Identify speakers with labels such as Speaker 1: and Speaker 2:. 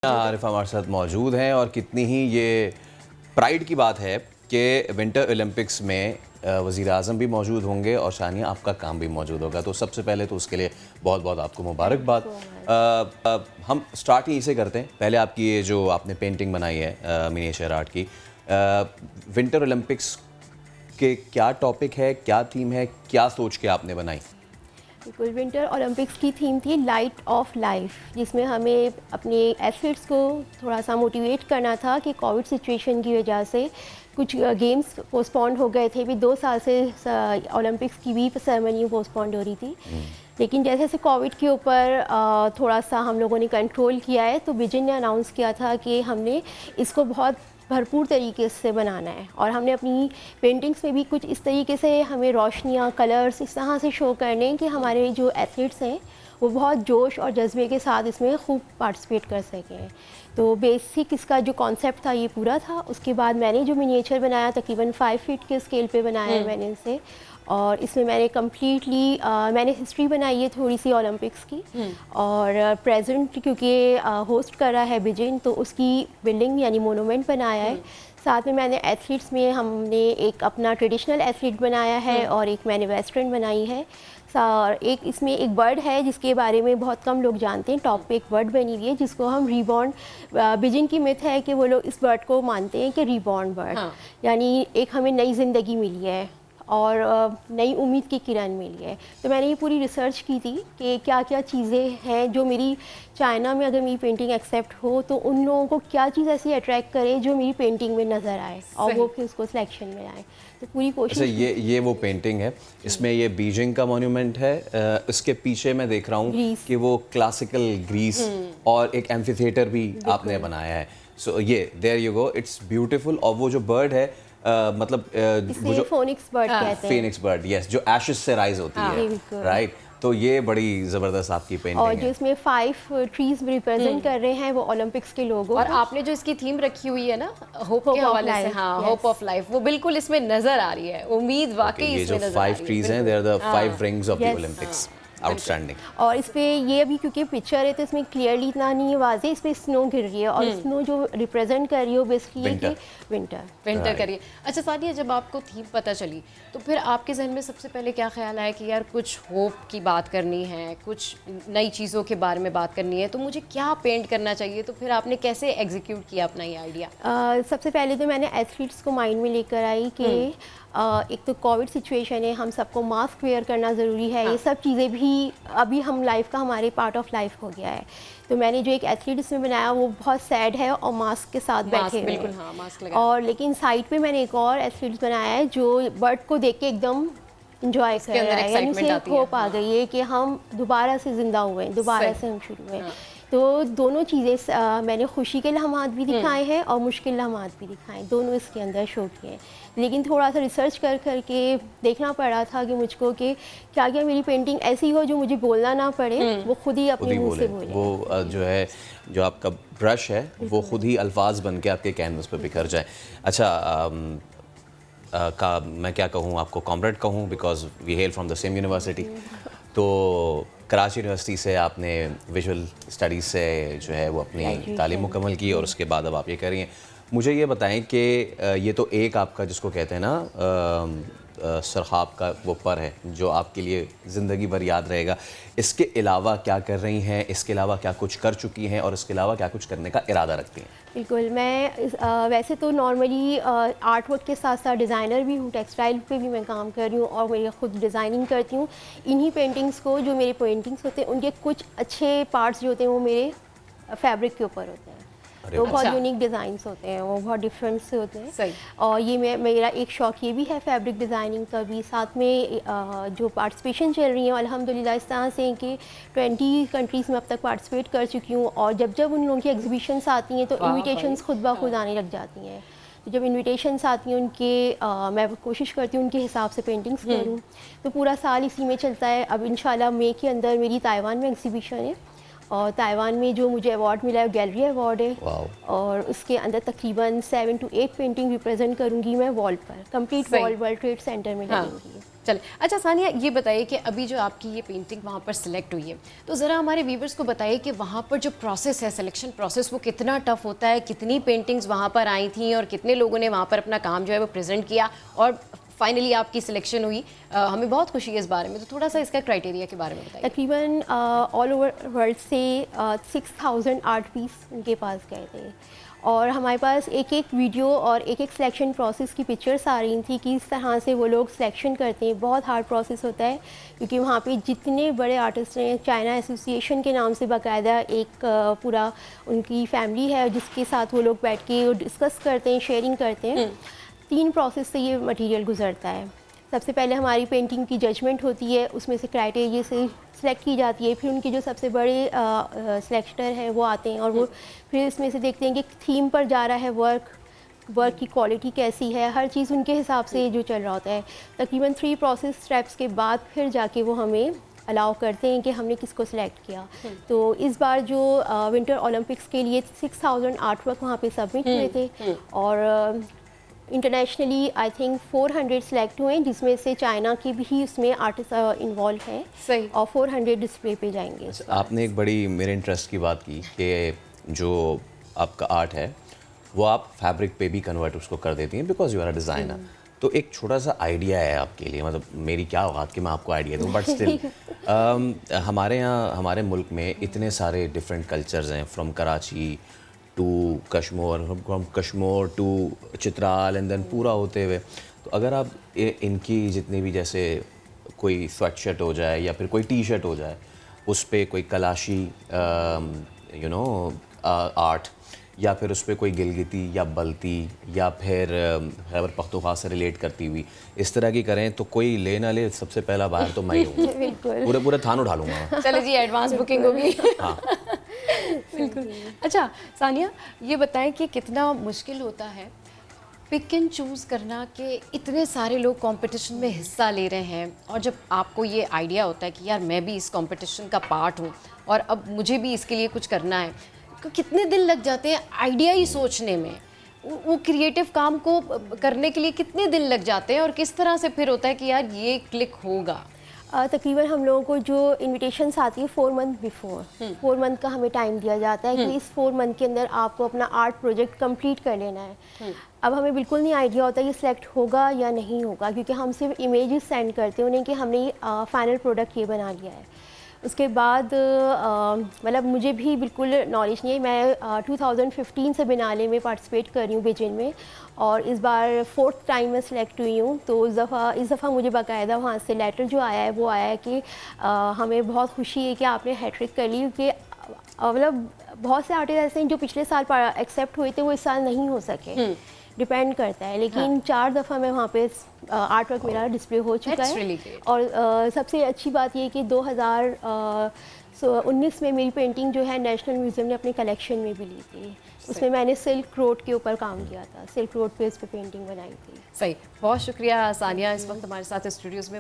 Speaker 1: आरिफ हमारे साथ मौजूद हैं और कितनी ही ये प्राइड की बात है कि विंटर ओलंपिक्स में वज़ीर आज़म भी मौजूद होंगे और शानिया आपका काम भी मौजूद होगा। तो सबसे पहले तो उसके लिए बहुत बहुत आपको मुबारकबाद। हम स्टार्ट यहीं से करते हैं। पहले आपकी ये जो आपने पेंटिंग बनाई है मिनिएचर आर्ट की, विंटर ओलंपिक्स के क्या टॉपिक है, क्या थीम है, क्या सोच के आपने बनाई?
Speaker 2: बिल्कुल, विंटर ओलंपिक्स की थीम थी लाइट ऑफ लाइफ, जिसमें हमें अपने एथलीट्स को थोड़ा सा मोटिवेट करना था कि कोविड सिचुएशन की वजह से कुछ गेम्स पोस्टपोन्ड हो गए थे। भी 2 साल से ओलंपिक्स की भी सेरेमनी पोस्टपोन्ड हो रही थी, लेकिन जैसे जैसे कोविड के ऊपर थोड़ा सा हम लोगों ने कंट्रोल किया है, तो विजन ने अनाउंस किया था कि हमने इसको बहुत भरपूर तरीके से बनाना है और हमने अपनी पेंटिंग्स में भी कुछ इस तरीके से हमें रोशनियाँ, कलर्स इस तरह से शो करने हैं कि हमारे जो एथलीट्स हैं वो बहुत जोश और जज्बे के साथ इसमें खूब पार्टिसिपेट कर सकें। तो बेसिक इसका जो कॉन्सेप्ट था ये पूरा था। उसके बाद मैंने जो मिनिएचर बनाया तकरीबन 5 फीट के स्केल पे बनाया है मैंने इसे, और इसमें मैंने कम्प्लीटली मैंने हिस्ट्री बनाई है थोड़ी सी ओलंपिक्स की, और प्रेजेंट क्योंकि होस्ट कर रहा है बिजिन, तो उसकी बिल्डिंग यानी मोनूमेंट बनाया है। साथ में मैंने एथलीट्स में हमने एक अपना ट्रेडिशनल एथलीट बनाया है और एक मैंने वेस्टर्न बनाई है। और एक इसमें एक बर्ड है जिसके बारे में बहुत कम लोग जानते हैं। टॉप पे एक बर्ड बनी हुई है जिसको हम रीबॉर्न, बिजिन की मिथ है कि वो लोग इस बर्ड को मानते हैं कि रीबॉर्न बर्ड, यानी एक हमें नई ज़िंदगी मिली है और नई उम्मीद की किरण मिली है। तो मैंने ये पूरी रिसर्च की थी कि क्या क्या चीज़ें हैं जो मेरी चाइना में अगर मेरी पेंटिंग एक्सेप्ट हो तो उन लोगों को क्या चीज़ ऐसी अट्रैक्ट करे जो मेरी पेंटिंग में नज़र आए और वो फिर उसको सिलेक्शन में आए। तो पूरी कोशिश।
Speaker 1: अच्छा, ये वो पेंटिंग है, इसमें ये बीजिंग का मॉन्यूमेंट है। इसके पीछे मैं देख रहा हूँ कि वो क्लासिकल ग्रीस और एक एम्फीथिएटर भी आपने बनाया है। सो ये there you go, it's beautiful. और वो जो बर्ड है मतलब वो जो
Speaker 2: फोनिक्स बर्ड कहते हैं,
Speaker 1: फेनिक्स बर्ड, यस, जो एशेस से राइज होती है, राइट। तो ये बड़ी ज़बरदस्त आपकी पेंटिंग
Speaker 2: और जो इसमें 5 ट्रीज रिप्रेजेंट कर रहे हैं वो ओलंपिक्स के लोगों।
Speaker 3: और आपने जो इसकी थीम रखी हुई है ना, होप के हवाले से, हाँ, होप ऑफ लाइफ, वो बिल्कुल इसमें नजर आ रही है। उम्मीद वाकई इसमें नजर आ रही है।
Speaker 1: 5 ट्रीज हैं, they are the 5 rings of the Olympics. Outstanding.
Speaker 2: और इस पे ये अभी क्योंकि पिक्चर है तो इसमें क्लियरली इतना नहीं है वाज़े, इस पे स्नो गिर रही है और स्नो जो रिप्रेजेंट कर रही है बेसिकली ये कि विंटर कर रही है।
Speaker 3: अच्छा सादिया, जब आपको थीम पता चली तो फिर आपके जहन में सबसे पहले क्या ख्याल आया कि यार कुछ होप की बात करनी है, कुछ नई चीज़ों के बारे में बात करनी है, तो मुझे क्या पेंट करना चाहिए? तो फिर आपने कैसे एग्जीक्यूट किया अपना ये आइडिया?
Speaker 2: सबसे पहले तो मैंने एथलीट्स को माइंड में लेकर आई कि एक तो कोविड सिचुएशन है, हम सबको मास्क वेयर करना ज़रूरी है। ये सब चीज़ें भी अभी हम लाइफ का हमारे पार्ट ऑफ लाइफ हो गया है। तो मैंने जो एक एथलीट इसमें बनाया वो बहुत सैड है और मास्क के साथ बैठे हुए हैं।
Speaker 3: हाँ, मास्क लगा।
Speaker 2: और लेकिन साइड पे मैंने एक और एथलीट बनाया है जो बर्ड को देख के एकदम इंजॉय कर रहा है, यानी उसे होप आ गई है कि हम दोबारा से ज़िंदा हुए हैं, दोबारा से हम शुरू हुए हैं। तो दोनों चीज़ें मैंने खुशी के लम्हात भी दिखाए हैं और मुश्किल लम्हात भी दिखाए, दोनों इसके अंदर शो किए हैं। लेकिन थोड़ा सा रिसर्च कर करके देखना पड़ा था कि मुझको कि क्या क्या मेरी पेंटिंग ऐसी हो जो मुझे बोलना ना पड़े, वो खुद ही अपने मुंह से बोले।
Speaker 1: वो जो है, जो आपका ब्रश है वो खुद ही अल्फाज बन के आपके कैनवस पे बिखर जाए। अच्छा, मैं क्या कहूँ आपको, कॉमरेड कहूँ, because we hail from the same university. तो कराची यूनिवर्सिटी से आपने विजुअल स्टडीज़ से जो है वो अपनी तालीम मुकम्मल की और उसके बाद अब आप ये कर रही हैं। मुझे ये बताएं कि ये तो एक आपका जिसको कहते हैं ना सरखाब का वो पर है जो आपके लिए ज़िंदगी भर याद रहेगा। इसके अलावा क्या कर रही हैं, इसके अलावा क्या कुछ कर चुकी हैं और इसके अलावा क्या कुछ करने का इरादा रखती हैं?
Speaker 2: बिल्कुल, मैं वैसे तो नॉर्मली आर्ट वर्क के साथ साथ डिज़ाइनर भी हूँ, टेक्सटाइल पे भी मैं काम कर रही हूँ और मैं खुद डिज़ाइनिंग करती हूँ। इन्हीं पेंटिंग्स को, जो मेरे पेंटिंग्स होते हैं उनके कुछ अच्छे पार्ट्स जो होते हैं वो मेरे फैब्रिक के ऊपर होते हैं। तो बहुत यूनिक डिज़ाइंस होते हैं, वो बहुत डिफरेंट से होते हैं।
Speaker 3: सही।
Speaker 2: और ये मेरा एक शौक ये भी है फैब्रिक डिज़ाइनिंग का भी। साथ में जो पार्टिसिपेशन चल रही है अल्हम्दुलिल्लाह इस तरह से कि 20 कंट्रीज़ में अब तक पार्टिसिपेट कर चुकी हूँ। और जब जब उन लोगों की एग्जीबिशंस आती हैं तो इन्विटेशंस खुद ब खुद आने लग जाती हैं। तो जब इन्विटेशंस आती हैं उनके, मैं कोशिश करती हूँ उनके हिसाब से पेंटिंग्स करूँ। तो पूरा साल इसी में चलता है। अब इंशाल्लाह मई के अंदर मेरी ताइवान में एग्जीबिशन है और ताइवान में जो मुझे अवार्ड मिला है गैलरी अवार्ड है। और उसके अंदर तकरीबन 7 to 8 पेंटिंग रिप्रेजेंट करूंगी मैं वॉल पर, complete wall world trade centre में लगेंगी।
Speaker 3: चल अच्छा सानिया, ये बताइए कि अभी जो आपकी ये पेंटिंग वहाँ पर सिलेक्ट हुई है, तो ज़रा हमारे व्यूवर्स को बताइए कि वहाँ पर जो प्रोसेस है, सिलेक्शन प्रोसेस, वो कितना टफ होता है, कितनी पेंटिंग्स वहाँ पर आई थी और कितने लोगों ने वहाँ पर अपना काम जो है वो प्रेजेंट किया और फाइनली आपकी सिलेक्शन हुई। हमें बहुत खुशी है इस बारे में, तो थोड़ा सा इसका क्राइटेरिया के बारे में बताइए।
Speaker 2: तकरीबन ऑल ओवर वर्ल्ड से 6000 आर्ट पीस उनके पास गए थे और हमारे पास एक एक वीडियो और एक एक सिलेक्शन प्रोसेस की पिक्चर्स आ रही थी कि इस तरह से वो लोग सिलेक्शन करते हैं। बहुत हार्ड प्रोसेस होता है क्योंकि वहाँ पे जितने बड़े आर्टिस्ट हैं, चाइना एसोसिएशन के नाम से बाकायदा एक पूरा उनकी फैमिली है जिसके साथ वो लोग बैठ के डिस्कस करते हैं, शेयरिंग करते हैं। 3 प्रोसेस से ये मटेरियल गुजरता है। सबसे पहले हमारी पेंटिंग की जजमेंट होती है, उसमें से क्राइटेरिया से सिलेक्ट की जाती है। फिर उनके जो सबसे बड़े सिलेक्टर हैं वो आते हैं और वो फिर इसमें से देखते हैं कि थीम पर जा रहा है वर्क की क्वालिटी कैसी है, हर चीज़ उनके हिसाब से जो चल रहा होता है। तकरीबन 3 प्रोसेस स्टेप्स के बाद फिर जाके वो हमें अलाउ करते हैं कि हमने किसको सिलेक्ट किया। तो इस बार जो विंटर ओलंपिक्स के लिए 6000 आर्ट वर्क वहाँ पे सबमिट हुए थे और इंटरनेशनली आई थिंक 400 सेलेक्ट हुए जिसमें से चाइना की भी उसमें आर्टिस्ट इन्वॉल्व है।
Speaker 3: सही।
Speaker 2: और 400 डिस्प्ले पे जाएंगे।
Speaker 1: अच्छा, आपने एक बड़ी मेरे इंटरेस्ट की बात की कि जो आपका आर्ट है वो आप फैब्रिक पे भी कन्वर्ट उसको कर देती हैं because you are a designer. तो एक छोटा सा आइडिया है आपके लिए, मतलब मेरी क्या औकात कि मैं आपको आइडिया दूँ, बट स्टिल हमारे यहाँ हमारे मुल्क में इतने सारे डिफरेंट कल्चर्स हैं, from Karachi to Kashmir, from Kashmir to Chitral and then पूरा होते हुए। तो अगर आप इनकी जितनी भी, जैसे कोई स्वेट शर्ट हो जाए या फिर कोई टी शर्ट हो जाए, उस पर कोई कलाशी आर्ट या फिर उस पर कोई गिलगिती या बल्ती या फिर खैबर पख्तूनख्वा से रिलेट करती हुई इस तरह की करें तो कोई ले ना ले, सबसे पहला बाहर तो मैं ही हूँ।
Speaker 2: बिल्कुल।
Speaker 1: पूरे थान उठा लूँगा मैं।
Speaker 3: चलो जी, एडवांस बुकिंग होगी।
Speaker 1: हाँ।
Speaker 3: बिल्कुल। अच्छा सानिया, ये बताएं कि कितना मुश्किल होता है पिक एंड चूज़ करना कि इतने सारे लोग कंपटीशन में हिस्सा ले रहे हैं और जब आपको ये आइडिया होता है कि यार मैं भी इस कंपटीशन का पार्ट हूँ और अब मुझे भी इसके लिए कुछ करना है, तो कितने दिन लग जाते हैं आइडिया ही सोचने में, वो क्रिएटिव काम को करने के लिए कितने दिन लग जाते हैं और किस तरह से फिर होता है कि यार ये क्लिक होगा?
Speaker 2: तकरीबन हम लोगों को जो इनविटेशंस आती है 4 मंथ बिफोर, 4 मंथ का हमें टाइम दिया जाता है कि इस 4 मंथ के अंदर आपको अपना आर्ट प्रोजेक्ट कंप्लीट कर लेना है। अब हमें बिल्कुल नहीं आइडिया होता ये सिलेक्ट होगा या नहीं होगा क्योंकि हम सिर्फ इमेजेस सेंड करते हैं उन्हें कि हमने फाइनल प्रोडक्ट ये बना लिया है। उसके बाद मतलब मुझे भी बिल्कुल नॉलेज नहीं है। मैं 2015 से बिनाले में पार्टिसिपेट कर रही हूँ बीजिंग में और इस बार 4th टाइम में सिलेक्ट हुई हूँ। तो इस दफ़ा मुझे बाकायदा वहाँ से लेटर जो आया है वो आया है कि हमें बहुत खुशी है कि आपने हैट्रिक कर ली, क्योंकि मतलब बहुत से आर्टिस्ट ऐसे हैं जो पिछले साल एक्सेप्ट हुए थे वो इस साल नहीं हो सके, डिपेंड करता है। लेकिन 4 दफ़ा मैं वहाँ पे आर्ट वर्क मेरा डिस्प्ले हो चुका है।
Speaker 3: really
Speaker 2: और सबसे अच्छी बात ये कि 2019 में मेरी पेंटिंग जो है नेशनल म्यूज़ियम ने अपने कलेक्शन में भी ली थी। उसमें मैंने सिल्क रोड के ऊपर काम किया था, सिल्क रोड पे इस पे पेंटिंग बनाई थी।
Speaker 3: सही, बहुत शुक्रिया सानिया इस वक्त हमारे साथ स्टूडियोज़ में